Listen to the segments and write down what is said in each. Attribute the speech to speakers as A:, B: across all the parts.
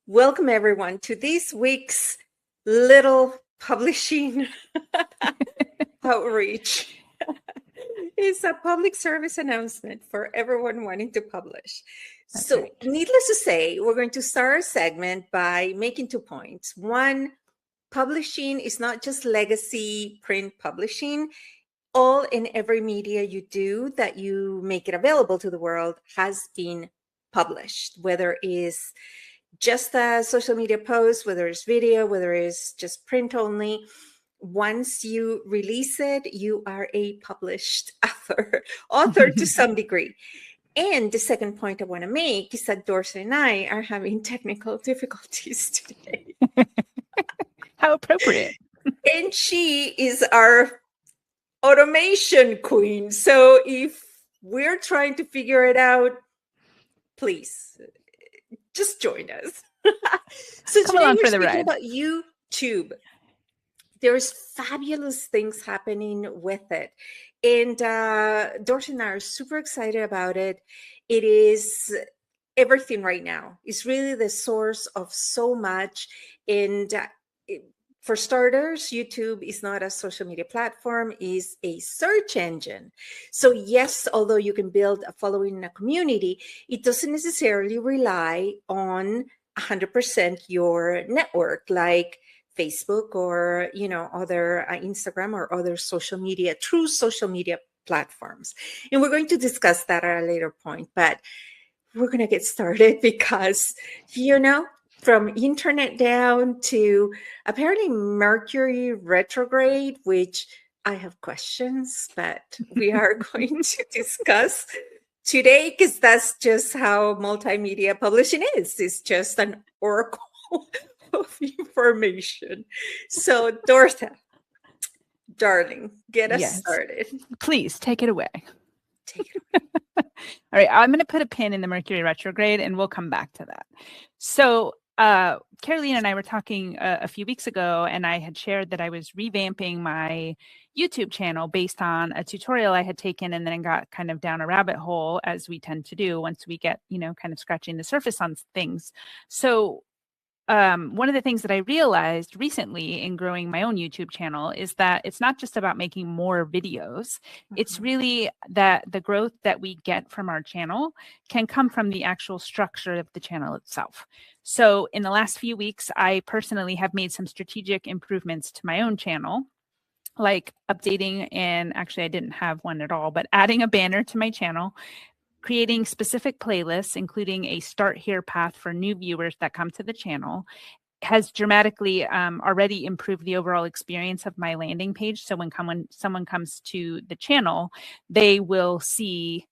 A: Welcome everyone to this week's little publishing outreach. It's a public service announcement for everyone wanting to publish.
B: That's
A: So,
B: right.
A: needless to say, we're going to start our segment by making 2 points. One, publishing is not just legacy print publishing. All and every media you do that you make it available to the world has been published, whether it's just a social media post, whether it's video, whether it's just print only. Once you release it, you are a published author to some degree. And the second point I want to make is that Dortha and I are having technical difficulties today.
B: How appropriate.
A: And she is our automation queen. So if we're trying to figure it out, please just join us. So
B: Come
A: today
B: along
A: we're
B: for the
A: speaking
B: ride.
A: about YouTube. There's fabulous things happening with it. And Dortha and I are super excited about it. It is everything right now. It's really the source of so much. And for starters, YouTube is not a social media platform, is a search engine. So yes, although you can build a following in a community, it doesn't necessarily rely on 100% your network like Facebook or other Instagram or other true social media platforms. And we're going to discuss that at a later point, but we're going to get started because from internet down to apparently Mercury retrograde, which I have questions, but we are going to discuss today because that's just how multimedia publishing is. It's just an oracle of information. So, Dortha, darling, get us started.
B: Please take it away.
A: Take it away.
B: All right, I'm going to put a pin in the Mercury retrograde and we'll come back to that. So Carolina and I were talking a few weeks ago, and I had shared that I was revamping my YouTube channel based on a tutorial I had taken, and then got kind of down a rabbit hole, as we tend to do once we get, kind of scratching the surface on things. So one of the things that I realized recently in growing my own YouTube channel is that it's not just about making more videos. It's really that the growth that we get from our channel can come from the actual structure of the channel itself. So in the last few weeks, I personally have made some strategic improvements to my own channel, like updating, and actually I didn't have one at all, but adding a banner to my channel, creating specific playlists, including a start here path for new viewers that come to the channel, has dramatically already improved the overall experience of my landing page. So when someone comes to the channel, they will see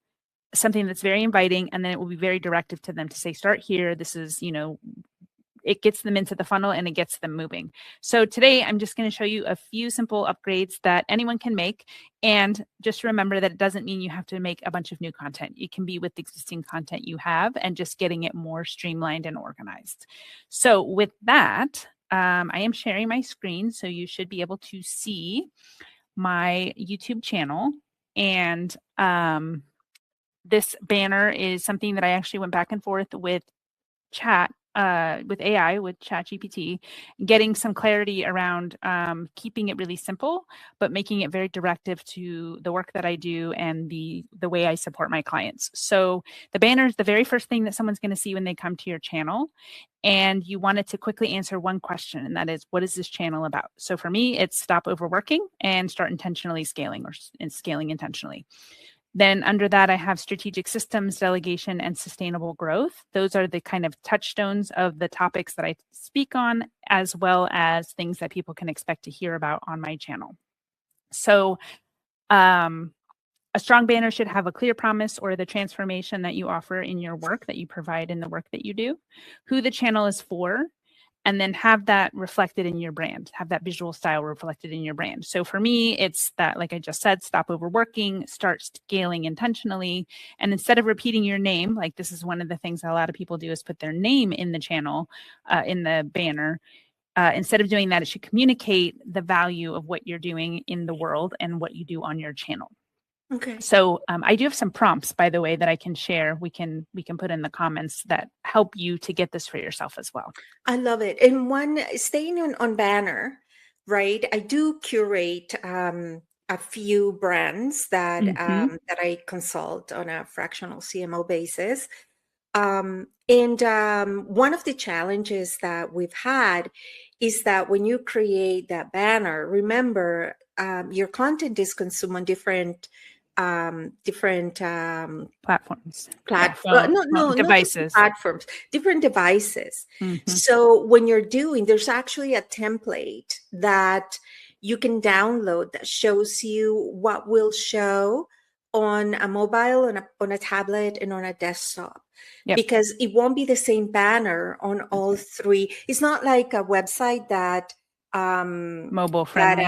B: something that's very inviting, and then it will be very directive to them to say, start here. This is, it gets them into the funnel and it gets them moving. So today I'm just going to show you a few simple upgrades that anyone can make. And just remember that it doesn't mean you have to make a bunch of new content. It can be with existing content you have and just getting it more streamlined and organized. So with that, I am sharing my screen, so you should be able to see my YouTube channel. And this banner is something that I actually went back and forth with with AI, with ChatGPT, getting some clarity around keeping it really simple, but making it very directive to the work that I do and the way I support my clients. So the banner is the very first thing that someone's going to see when they come to your channel. And you want it to quickly answer one question, and that is, what is this channel about? So for me, it's stop overworking and start intentionally scaling, or scaling intentionally. Then under that, I have strategic systems, delegation, and sustainable growth. Those are the kind of touchstones of the topics that I speak on, as well as things that people can expect to hear about on my channel. So a strong banner should have a clear promise or the transformation that you offer in your work, that you provide in the work that you do, who the channel is for, and then have that reflected in your brand, have that visual style reflected in your brand. So for me, it's that, like I just said, stop overworking, start scaling intentionally. And instead of repeating your name, like this is one of the things that a lot of people do, is put their name in the channel, in the banner. Instead of doing that, it should communicate the value of what you're doing in the world and what you do on your channel.
A: Okay.
B: So I do have some prompts, by the way, that I can share. We can put in the comments that help you to get this for yourself as well.
A: I love it. And one staying on banner, right? I do curate a few brands that I consult on a fractional CMO basis. And one of the challenges that we've had is that when you create that banner, remember your content is consumed on different
B: Platforms.
A: not just
B: Devices.
A: platforms, different devices.
B: Mm-hmm.
A: So when you're there's actually a template that you can download that shows you what will show on a mobile, on a tablet, and on a desktop.
B: Yep.
A: Because it won't be the same banner on all three. It's not like a website that
B: mobile friendly.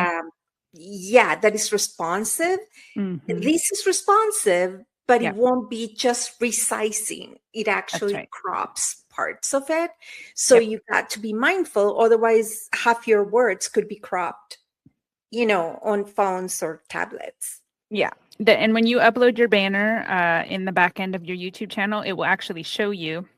A: that is responsive.
B: Mm-hmm.
A: This is responsive, but
B: Yep.
A: it won't be just resizing. It actually
B: right.
A: crops parts of it. So
B: Yep.
A: you got to be mindful. Otherwise, half your words could be cropped, on phones or tablets.
B: Yeah. And when you upload your banner in the back end of your YouTube channel, it will actually show you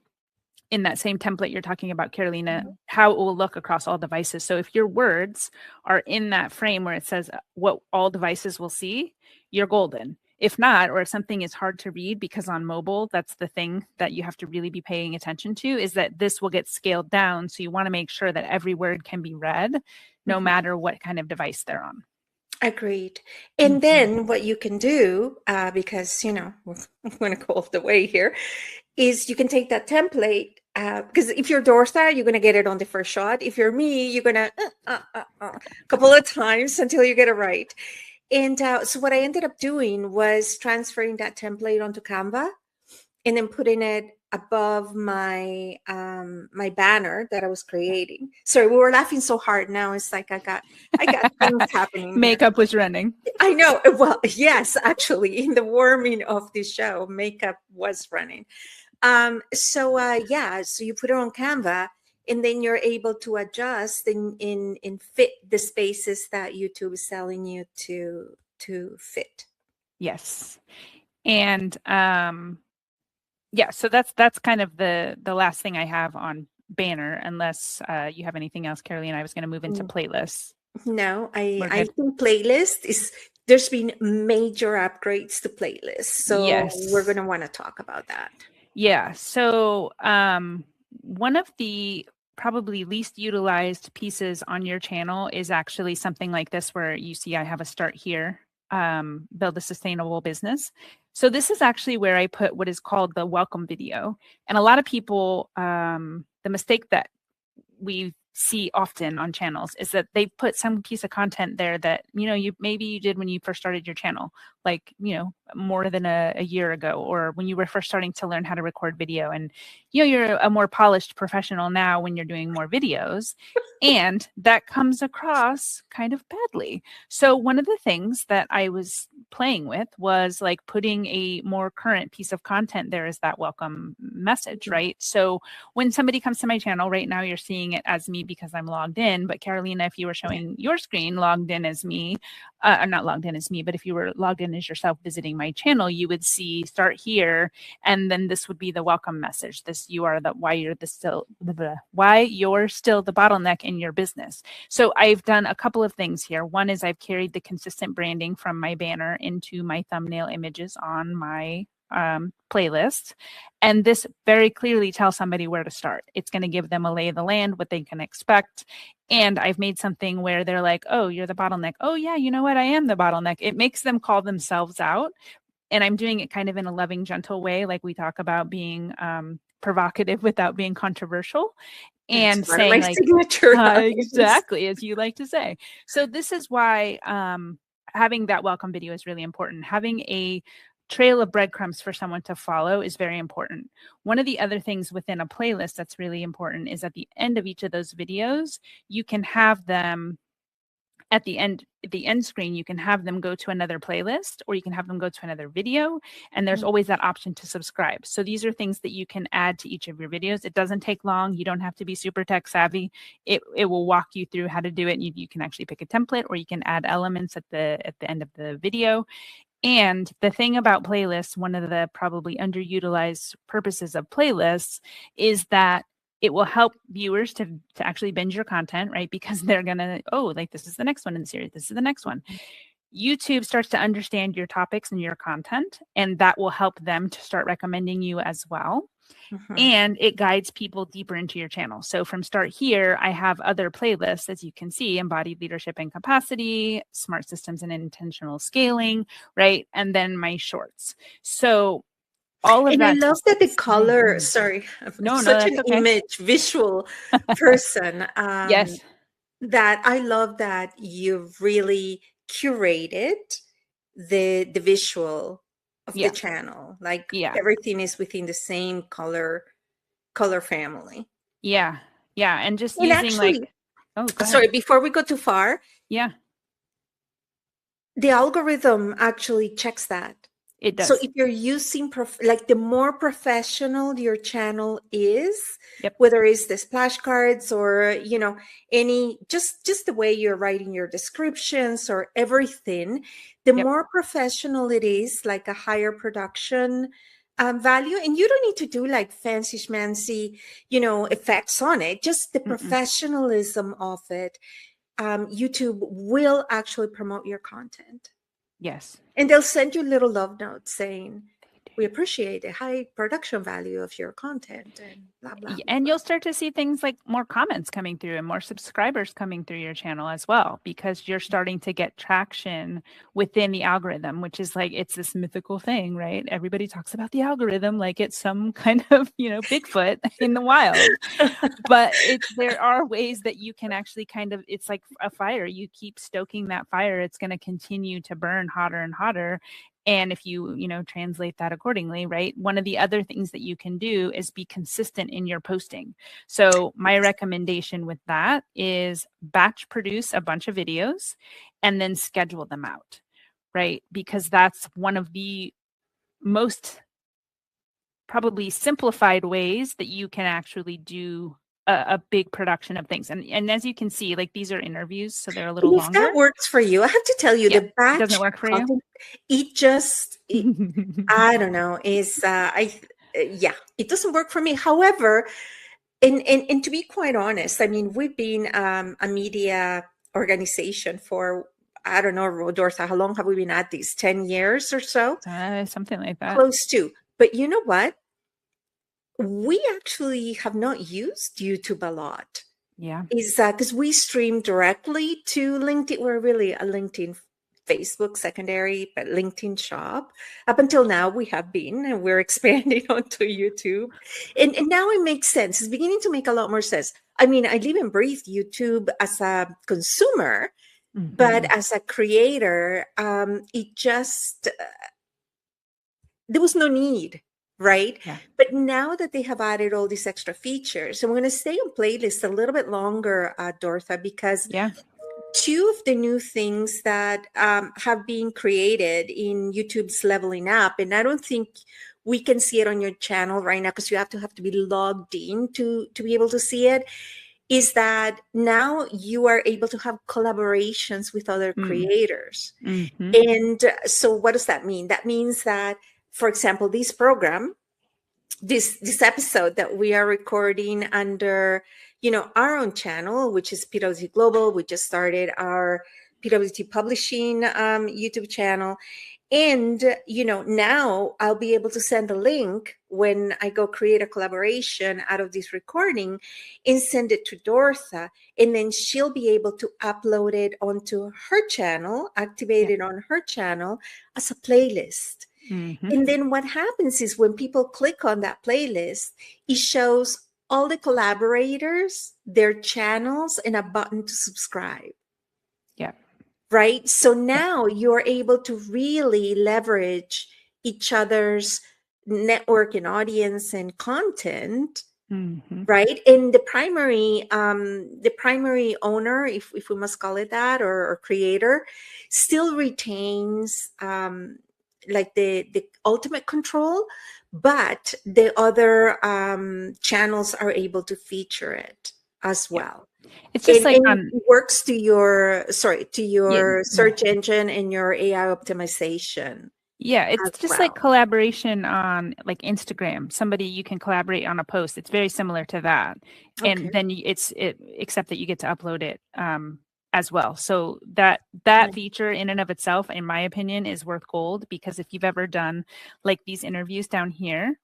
B: in that same template you're talking about, Carolina, how it will look across all devices. So if your words are in that frame where it says what all devices will see, you're golden. If not, or if something is hard to read, because on mobile, that's the thing that you have to really be paying attention to, is that this will get scaled down. So you want to make sure that every word can be read, no matter what kind of device they're on.
A: Agreed. And then what you can do, because, we're going to go off the way here, is you can take that template, because if you're Dortha, you're going to get it on the first shot. If you're me, you're going to a couple of times until you get it right. And so what I ended up doing was transferring that template onto Canva and then putting it above my my banner that I was creating. Sorry, we were laughing so hard now. It's like I got things happening.
B: Makeup was running.
A: I know. Well, yes, actually, in the warming of this show, makeup was running. So you put it on Canva, and then you're able to adjust and fit the spaces that YouTube is telling you to fit.
B: Yes. And so that's kind of the last thing I have on banner, unless you have anything else, Carolina. I was going to move into playlists.
A: No, I think playlist is, there's been major upgrades to playlists. So we're going to want to talk about that.
B: Yeah. So one of the probably least utilized pieces on your channel is actually something like this, where you see I have a start here, build a sustainable business. So this is actually where I put what is called the welcome video. And a lot of people, the mistake that we see often on channels is that they put some piece of content there that, maybe you did when you first started your channel, like, more than a year ago, or when you were first starting to learn how to record video. And, you're a more polished professional now when you're doing more videos, and that comes across kind of badly. So one of the things that I was playing with was like putting a more current piece of content there as that welcome message, right? So when somebody comes to my channel right now, you're seeing it as me because I'm logged in. But Carolina, if you were showing your screen logged in as me, not logged in as me, but if you were logged in as yourself visiting my channel, you would see start here, and then this would be the welcome message. Why you're still the bottleneck in your business. So I've done a couple of things here. One is I've carried the consistent branding from my banner into my thumbnail images on my playlist. And this very clearly tells somebody where to start. It's going to give them a lay of the land, what they can expect. And I've made something where they're like, oh, you're the bottleneck. Oh yeah, you know what? I am the bottleneck. It makes them call themselves out. And I'm doing it kind of in a loving, gentle way. Like we talk about being provocative without being controversial. And
A: That's
B: saying like, exactly, as you like to say. So this is why having that welcome video is really important. Having a trail of breadcrumbs for someone to follow is very important. One of the other things within a playlist that's really important is at the end of each of those videos, you can have them at the end screen, you can have them go to another playlist, or you can have them go to another video, and there's always that option to subscribe. So these are things that you can add to each of your videos. It doesn't take long. You don't have to be super tech savvy. It will walk you through how to do it. You can actually pick a template, or you can add elements at the end of the video. And the thing about playlists, one of the probably underutilized purposes of playlists is that it will help viewers to actually binge your content, right? Because they're going to, oh, like this is the next one in the series. This is the next one. YouTube starts to understand your topics and your content, and that will help them to start recommending you as well. And it guides people deeper into your channel. So from Start Here, I have other playlists, as you can see: embodied leadership and capacity, smart systems and intentional scaling, right? And then my shorts. So all of
A: and I
B: that.
A: love that the color, sorry, I'm such an
B: That's okay.
A: image visual person.
B: Yes.
A: That I love that you've really curated the visual of the
B: Yeah.
A: channel. Like
B: Yeah.
A: everything is within the same color family.
B: Yeah. Yeah. And just
A: And
B: using
A: actually,
B: like, oh, go ahead.
A: sorry, before we go too far,
B: Yeah,
A: the algorithm actually checks that.
B: it
A: So
B: does.
A: if you're using like the more professional your channel is,
B: Yep.
A: whether it's the splashcards or any just the way you're writing your descriptions or everything, the
B: Yep.
A: more professional it is, like a higher production value. And you don't need to do like fancy schmancy effects on it, just the
B: Mm-mm.
A: professionalism of it. YouTube will actually promote your content.
B: Yes.
A: And they'll send you little love notes saying, we appreciate the high production value of your content and blah, blah, blah,
B: And
A: blah.
B: you'll start to see things like more comments coming through and more subscribers coming through your channel as well, because you're starting to get traction within the algorithm, which is like, it's this mythical thing, right? Everybody talks about the algorithm like it's some kind of, Bigfoot in the wild. But there are ways that you can actually it's like a fire. You keep stoking that fire, it's going to continue to burn hotter and hotter. And if you, translate that accordingly, right? One of the other things that you can do is be consistent in your posting. So my recommendation with that is batch produce a bunch of videos and then schedule them out, right? Because that's one of the most probably simplified ways that you can actually do a big production of things. And as you can see, like these are interviews, so they're a little
A: And if
B: longer.
A: that works for you, I have to tell you,
B: Yeah.
A: the batch
B: Doesn't it work for you?
A: content, it I don't know, yeah, it doesn't work for me. However, and to be quite honest, I mean, we've been a media organization for, I don't know, Dortha, how long have we been at this? 10 years or so?
B: Something like that.
A: Close to. But you know what? We actually have not used YouTube a lot.
B: Yeah.
A: Is because we stream directly to LinkedIn. We're really a LinkedIn, Facebook secondary, but LinkedIn shop. Up until now, we have been, and we're expanding onto YouTube. And now it makes sense. It's beginning to make a lot more sense. I mean, I live and breathe YouTube as a consumer, but
B: Mm-hmm.
A: as a creator, it just, there was no need, right?
B: Yeah.
A: But now that they have added all these extra features, I'm going to stay on playlist a little bit longer, Dortha, because
B: Yeah.
A: two of the new things that have been created in YouTube's leveling up, and I don't think we can see it on your channel right now because you have to be logged in to be able to see it, is that now you are able to have collaborations with other creators.
B: Mm-hmm.
A: And so what does that mean? That means that, for example, this program, this episode that we are recording under, our own channel, which is PwC Global. We just started our PwC Publishing YouTube channel. And, now I'll be able to send a link when I go create a collaboration out of this recording and send it to Dortha. And then she'll be able to upload it onto her channel, activate it on her channel as a playlist.
B: Mm-hmm.
A: And then what happens is when people click on that playlist, it shows all the collaborators, their channels, and a button to subscribe.
B: Yeah.
A: Right? So now you're able to really leverage each other's network and audience and content.
B: Mm-hmm.
A: Right. And the primary owner, if we must call it that, or creator, still retains like the ultimate control, but the other channels are able to feature it as well.
B: It's just like
A: And
B: on,
A: it works to your, sorry, to
B: yeah,
A: your search engine and your AI optimization
B: yeah, it's
A: as
B: just like
A: well.
B: collaboration on like Instagram. Somebody you can collaborate on a post. It's very similar to that. And
A: Okay.
B: then except that you get to upload it as well. So that
A: Right.
B: feature in and of itself, in my opinion, is worth gold, because if you've ever done like these interviews down here,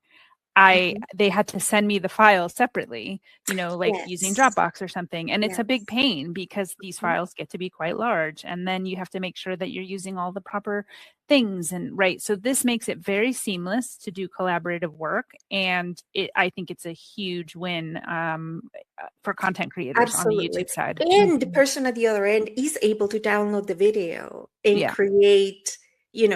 A: Mhm.
B: they had to send me the file separately, like using
A: Yes.
B: Dropbox or something. And it's a big
A: Yes.
B: pain because these
A: Mhm.
B: files get to be quite large. And then you have to make sure that you're using all the proper things. And right. So this makes it very seamless to do collaborative work. And I think it's a huge win for content creators on the
A: Absolutely.
B: YouTube side.
A: And the person at the other end is able to download the video and
B: Yeah.
A: create,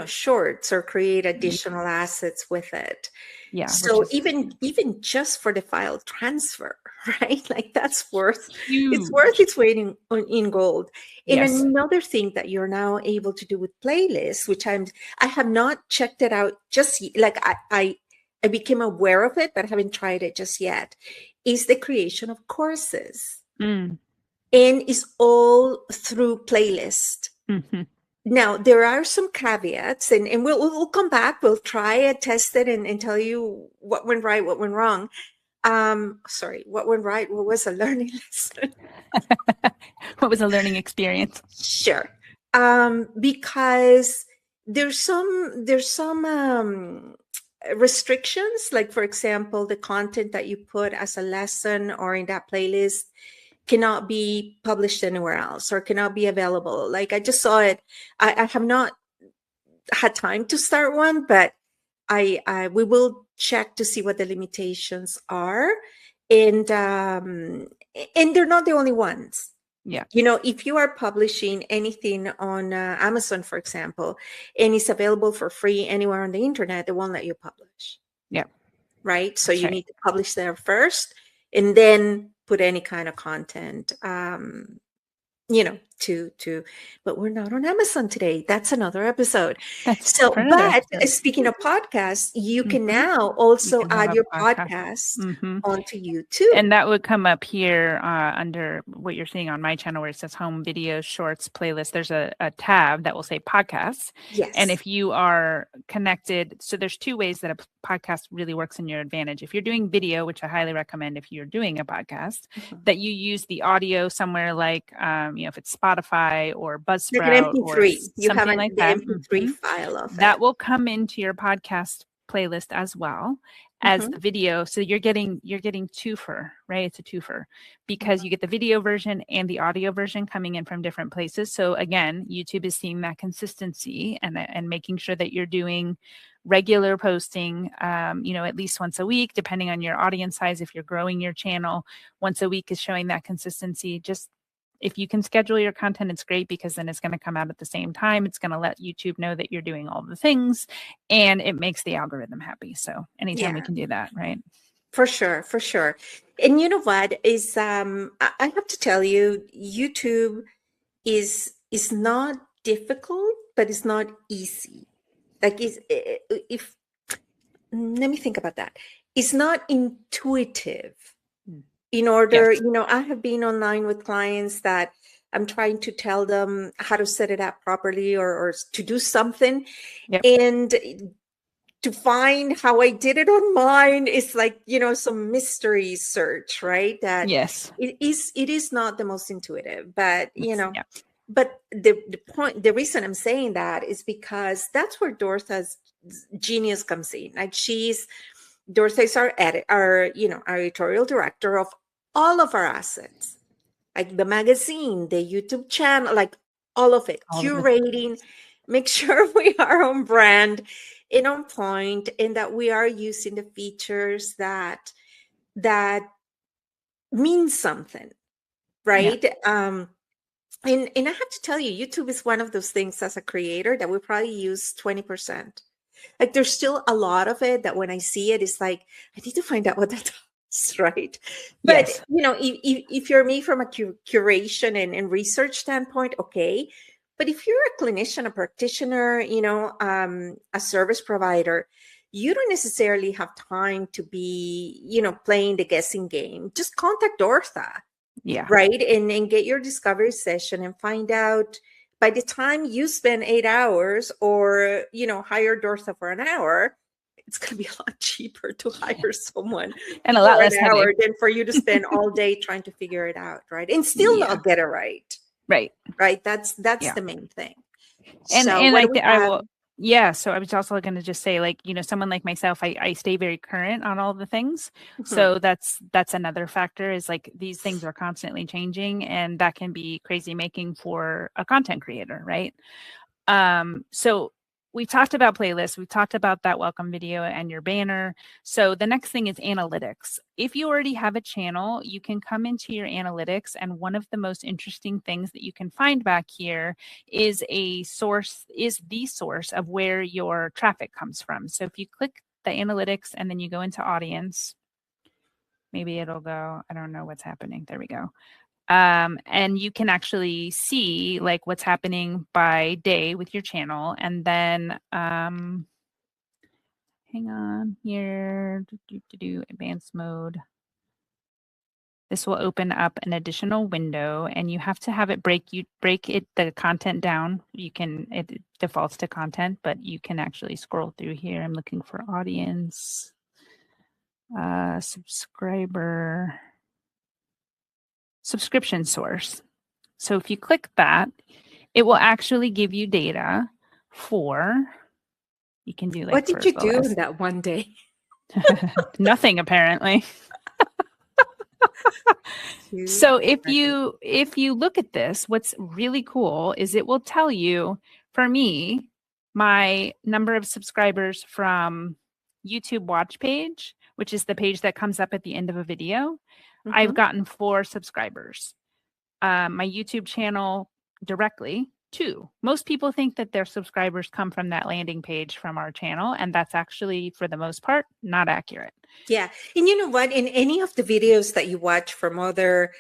A: shorts or create
B: Ye-
A: additional assets with it.
B: Yeah. Which
A: So
B: is
A: even just for the file transfer, right? Like that's worth
B: huge.
A: its weight in gold. And
B: Yes.
A: another thing that you're now able to do with playlists, which I have not checked it out just like I became aware of it, but I haven't tried it just yet, is the creation of courses.
B: Mm.
A: And it's all through playlist.
B: Hmm.
A: Now, there are some caveats, and we'll come back. We'll try it, test it, and tell you what went right, what went wrong. Sorry, what went right? What was a learning lesson?
B: What was a learning experience?
A: Sure. Because there's some restrictions, like for example, the content that you put as a lesson or in that playlist cannot be published anywhere else or cannot be available. Like I just saw it. I have not had time to start one, but we will check to see what the limitations are, and they're not the only ones.
B: Yeah.
A: If you are publishing anything on Amazon, for example, and it's available for free anywhere on the internet, they won't let you publish,
B: Yeah.
A: right? So
B: That's
A: you
B: right.
A: need to publish there first, and then put any kind of content. But we're not on Amazon today. That's another episode.
B: That's
A: So,
B: for another
A: but
B: episode.
A: speaking of podcasts, you can
B: Mhm.
A: now
B: You
A: also
B: can have
A: add
B: a
A: your
B: podcast.
A: podcast
B: Mhm.
A: onto YouTube.
B: And that would come up here under what you're seeing on my channel where it says home videos, shorts, playlist. There's a tab that will say podcasts. And
A: Yes.
B: if you are connected, so there's two ways that a podcast really works in your advantage. If you're doing video, which I highly recommend if you're doing a podcast,
A: Mhm.
B: that you use the audio somewhere like, if it's Spotify or
A: Like an
B: Buzzsprout or
A: MP3. You have
B: something like
A: the
B: that.
A: MP3 file of
B: That
A: it.
B: will come into your podcast playlist as well as
A: Mhm.
B: the video. So you're getting twofer, right? It's a twofer because you get the video version and the audio version coming in from different places. So again, YouTube is seeing that consistency and making sure that you're doing regular posting, at least once a week, depending on your audience size. If you're growing your channel, once a week is showing that consistency. Just if you can schedule your content, it's great because then it's going to come out at the same time. It's going to let YouTube know that you're doing all the things and it makes the algorithm happy. So anytime we
A: Yeah,
B: can do that, right?
A: for sure, for sure. And you know what is I have to tell you, YouTube is not difficult, but it's not easy. Like if let me think about that. It's not intuitive.
B: Mm.
A: In
B: Yes.
A: order, I have been online with clients that I'm trying to tell them how to set it up properly or to do something.
B: Yep.
A: And to find how I did it on mine is like, some mystery search, right? That
B: Yes.
A: it is not the most intuitive, but
B: Yeah.
A: but the reason I'm saying that is because that's where Dortha's genius comes in. Like Dortha is our editorial director of all of our assets, like the magazine, the YouTube channel, like all of it,
B: All of the
A: curating, make sure we are on brand and on point, and that we are using the features that mean something,
B: yeah.
A: right? And I have to tell you, YouTube is one of those things as a creator that we probably use 20%. Like there's still a lot of it that when I see it, it's like, I need to find out what that does, right? But,
B: Yes.
A: if you're me from a curation and research standpoint, okay. But if you're a clinician, a practitioner, a service provider, you don't necessarily have time to be, playing the guessing game. Just contact Dortha.
B: Yeah.
A: right? And get your discovery session and find out by the time you spend 8 hours or, hire Dortha for an hour, it's going to be a lot cheaper to hire someone
B: And a
A: for
B: lot
A: an
B: less
A: hour
B: headache.
A: than for you to spend all day trying to figure it out, right? And still
B: Yeah.
A: not get it right,
B: Right.
A: right? That's
B: Yeah.
A: the main thing.
B: And
A: So what do we
B: I
A: have?
B: will, yeah. So I was also going to just say, like, someone like myself, I stay very current on all the things.
A: Mhm.
B: So that's another factor, is like these things are constantly changing, and that can be crazy making for a content creator, right? So we talked about playlists, we talked about that welcome video and your banner. So the next thing is analytics. If you already have a channel, you can come into your analytics, and one of the most interesting things that you can find back here is the source of where your traffic comes from. So if you click the analytics and then you go into audience, maybe it'll go, I don't know what's happening. There we go. And you can actually see like what's happening by day with your channel. And then hang on here, advanced mode. This will open up an additional window, and you have to have it break the content down. It defaults to content, but you can actually scroll through here. I'm looking for audience, subscription source. So if you click that, it will actually give you data for, you can do like
A: What did
B: for
A: you
B: the
A: do in
B: last,
A: that one day?
B: nothing apparently. So if you look at this, what's really cool is it will tell you, for me, my number of subscribers from YouTube watch page, which is the page that comes up at the end of a video. I've
A: Mhm.
B: gotten 4 subscribers. My YouTube channel directly 2. Most people think that their subscribers come from that landing page from our channel, and that's actually, for the most part, not accurate.
A: Yeah. And you know what? In any of the videos that you watch from other,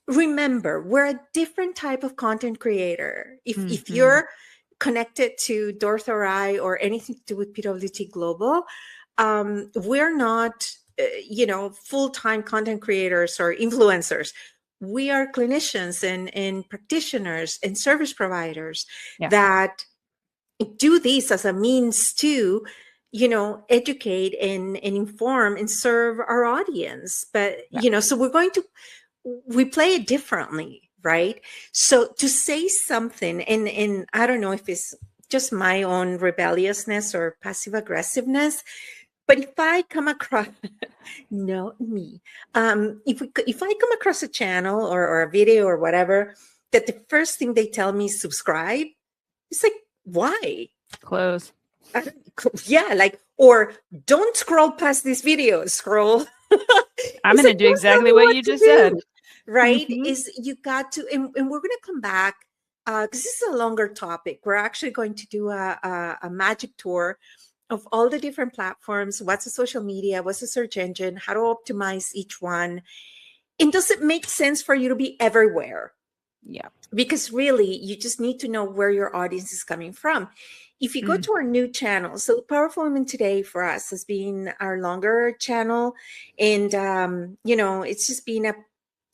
A: remember, we're a different type of content creator. If
B: Mm-hmm.
A: you're connected to Dortha or I or anything to do with PWT Global, we're not, full-time content creators or influencers. We are clinicians and practitioners and service providers
B: Yeah.
A: that do this as a means to educate and inform and serve our audience. But
B: Yeah.
A: so we play it differently, right? So to say something, and I don't know if it's just my own rebelliousness or passive aggressiveness, but if I come across no me if I come across a channel or a video or whatever that the first thing they tell me is subscribe, it's like, why?
B: Close.
A: Yeah, like, or don't scroll past this video, scroll.
B: I'm
A: It's
B: going to
A: like,
B: do
A: don't tell
B: exactly
A: me
B: what
A: what
B: you
A: to
B: just said.
A: do, right?
B: Mm-hmm.
A: Is you got to, and we're going to come back because this is a longer topic. We're actually going to do a magic tour of all the different platforms. What's a social media? What's a search engine? How to optimize each one? And does it make sense for you to be everywhere?
B: Yeah.
A: Because really you just need to know where your audience is coming from. If you go to our new channel, so Powerful Women Today for us has been our longer channel, and it's just been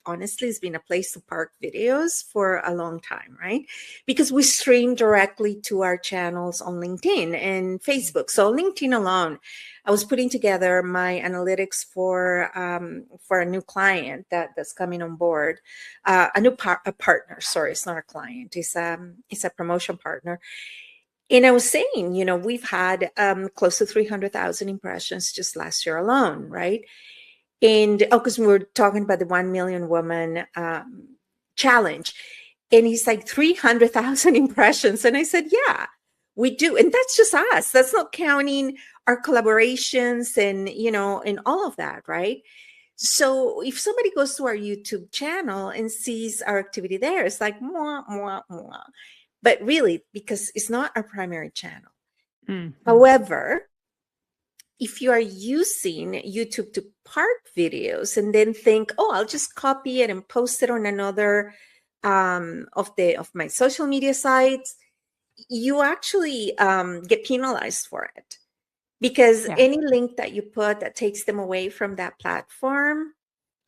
A: honestly, it's been a place to park videos for a long time, right? Because we stream directly to our channels on LinkedIn and Facebook. So LinkedIn alone, I was putting together my analytics for a new client that's coming on board, a partner. Sorry, it's not a client. It's a promotion partner. And I was saying, we've had close to 300,000 impressions just last year alone, right? And because we were talking about the 1 million woman challenge, and he's like 300,000 impressions, and I said, yeah, we do, and that's just us. That's not counting our collaborations and all of that, right? So if somebody goes to our YouTube channel and sees our activity there, it's like mwah, mwah, mwah. But really, because it's not our primary channel.
B: Mm-hmm.
A: However, if you are using YouTube to park videos and then think, oh, I'll just copy it and post it on another of my social media sites, you actually get penalized for it, because
B: Yeah.
A: any link that you put that takes them away from that platform,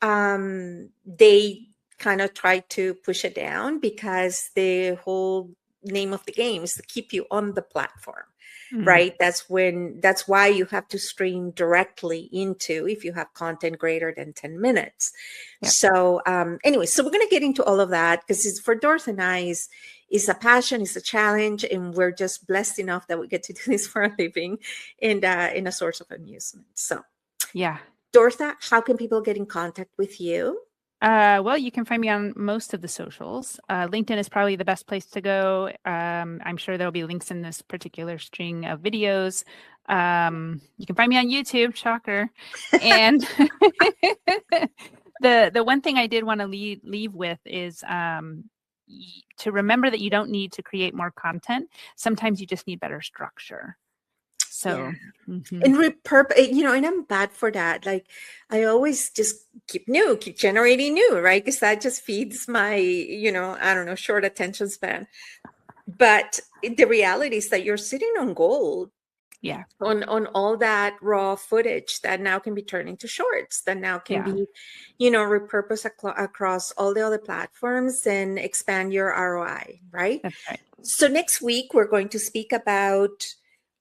A: they kind of try to push it down, because the whole name of the game is to keep you on the platform. Right. That's why you have to stream directly into, if you have content greater than 10 minutes.
B: Yep.
A: So anyway, so we're going to get into all of that, because for Dortha and I is a passion, is a challenge, and we're just blessed enough that we get to do this for a living and in a source of amusement. So
B: yeah.
A: Dortha, how can people get in contact with you?
B: Well, you can find me on most of the socials. LinkedIn is probably the best place to go. I'm sure there'll be links in this particular string of videos. You can find me on YouTube, shocker. And the one thing I did want to leave with is to remember that you don't need to create more content. Sometimes you just need better structure. So,
A: and and I'm bad for that. Like, I always just keep generating new, right? Because that just feeds my, I don't know, short attention span. But the reality is that you're sitting on gold.
B: Yeah.
A: On all that raw footage that now can be turned into shorts, that now can be, repurposed across all the other platforms and expand your ROI, right?
B: That's right.
A: So next week, we're going to speak about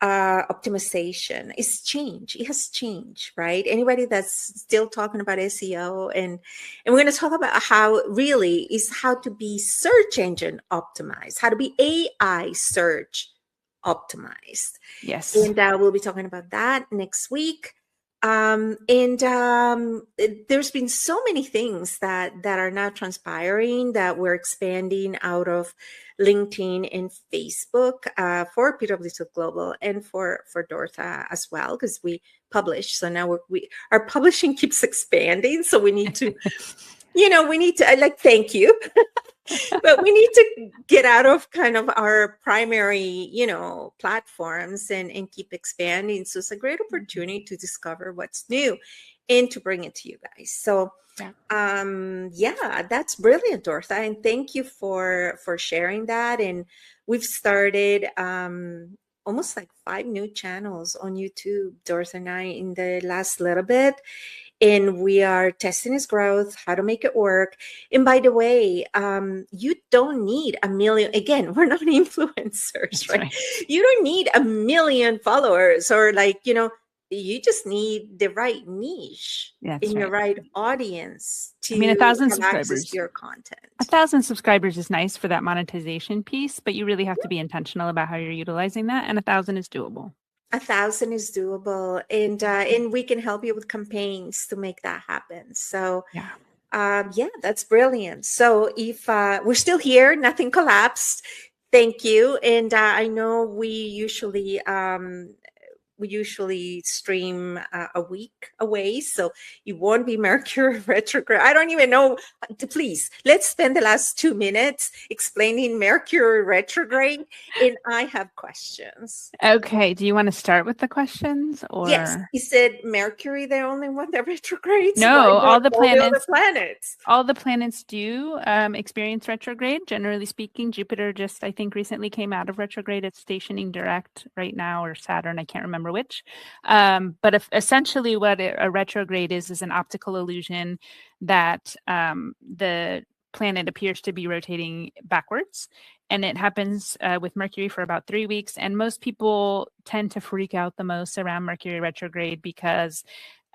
A: optimization. It has changed, right? Anybody that's still talking about SEO, and we're going to talk about how to be search engine optimized, how to be AI search optimized.
B: Yes.
A: And we'll be talking about that next week. There's been so many things that are now transpiring, that we're expanding out of LinkedIn and Facebook for PwC Global, and for Dortha as well, because we publish. So now our publishing keeps expanding. So we need to, thank you. But we need to get out of kind of our primary, platforms and keep expanding. So it's a great opportunity to discover what's new and to bring it to you guys. So that's brilliant, Dortha. And thank you for sharing that. And we've started almost like 5 new channels on YouTube, Dortha and I, in the last little bit. And we are testing its growth, how to make it work. And by the way, you don't need a million. Again, we're not influencers, right? You don't need a million followers, or you just need the right niche in the right audience to
B: 1,000
A: have
B: subscribers.
A: access to your content.
B: 1,000 subscribers is nice for that monetization piece, but you really have to be intentional about how you're utilizing that. And 1,000 is doable.
A: 1,000 is doable, and we can help you with campaigns to make that happen. So that's brilliant. So if we're still here, nothing collapsed. Thank you. And I know we usually stream a week away, so it won't be Mercury retrograde. I don't even know. Please, let's spend the last 2 minutes explaining Mercury retrograde, and I have questions.
B: Okay, do you want to start with the questions? Or
A: yes, is it Mercury the only one that retrogrades?
B: No, all the planets do experience retrograde. Generally speaking, Jupiter just, I think, recently came out of retrograde. It's stationing direct right now, or Saturn, I can't remember which. But essentially what a retrograde is an optical illusion that the planet appears to be rotating backwards. And it happens with Mercury for about 3 weeks. And most people tend to freak out the most around Mercury retrograde, because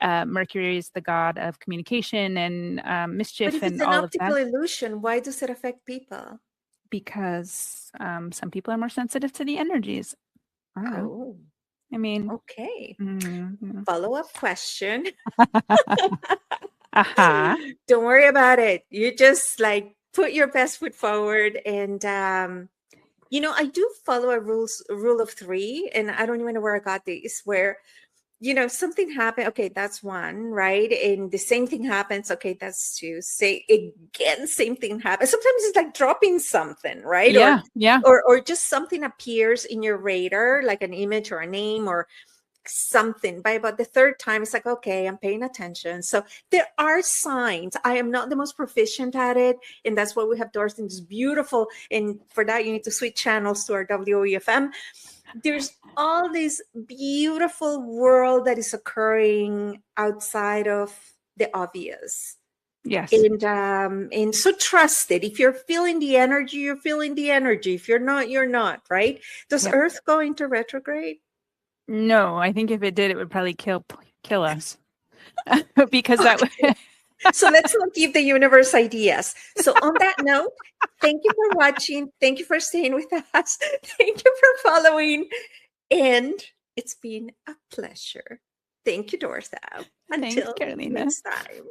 B: Mercury is the god of communication and mischief and all of that. But if it's an
A: optical illusion, why does it affect people?
B: Because some people are more sensitive to the energies.
A: Oh.
B: I mean,
A: okay. Follow-up question.
B: Don't
A: worry about it. You just put your best foot forward. And I do follow a rule of 3, and I don't even know where I got these, where something happened, okay, that's 1, right? And the same thing happens, okay, that's 2. Say again, same thing happens. Sometimes it's like dropping something, right? Or just something appears in your radar, like an image or a name or something. By about the 3rd time, it's like, okay, I'm paying attention. So there are signs. I am not the most proficient at it, and that's why we have Dortha. It's beautiful, and for that you need to switch channels to our WEFM. There's all this beautiful world that is occurring outside of the obvious,
B: Yes.
A: And so trust it. If you're feeling the energy, you're feeling the energy. If you're not, you're not, right? Does
B: Yep.
A: Earth go into retrograde?
B: No, I think if it did, it would probably kill us because that would.
A: Okay. So let's not give the universe ideas. So on that note, thank you for watching. Thank you for staying with us. Thank you for following. And it's been a pleasure. Thank you, Dortha.
B: Thanks,
A: Until
B: Carolina.
A: next time.